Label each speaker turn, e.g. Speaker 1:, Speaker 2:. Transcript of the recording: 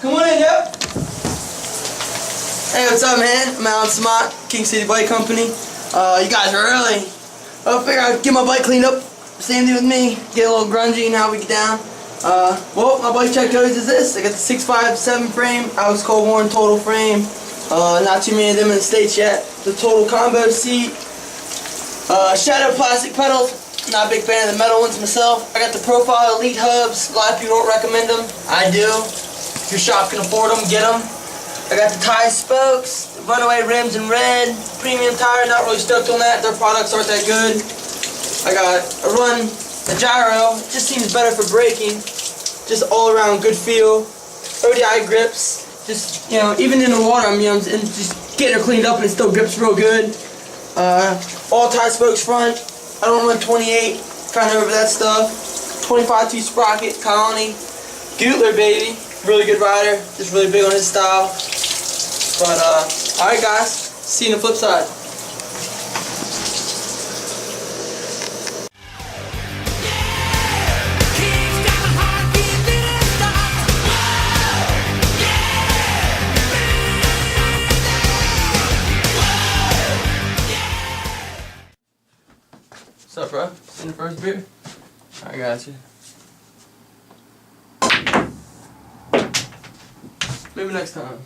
Speaker 1: Come on in, yo. Hey, what's up, man? I'm Allan Semmont, King City Bike Company. You guys are early. I figured I'd get my bike cleaned up. Same thing with me. Get a little grungy and how we get down. Well, my bike check goes is this. I got the 657 frame, Alex Colborn total frame. Not too many of them in the States yet. The total combo seat. Shadow plastic pedals. Not a big fan of the metal ones myself. I got the Profile Elite hubs. A lot of people don't recommend them. I do. If your shop can afford them, get them. I got the tie spokes, the runaway rims in red, premium tire. Not really stoked on that. Their products aren't that good. I got a gyro. It just seems better for braking. Just all around good feel. ODI grips. Just, even in the water, and just getting her cleaned up and it still grips real good. All tie spokes front. I don't run 28, kind of over that stuff. 25-2 sprocket, Colony. Gootler, baby. Really good rider. Just really big on his style. But, alright guys. See you on the flip side. What's up, bro? In the first beer? I got you. Maybe next time.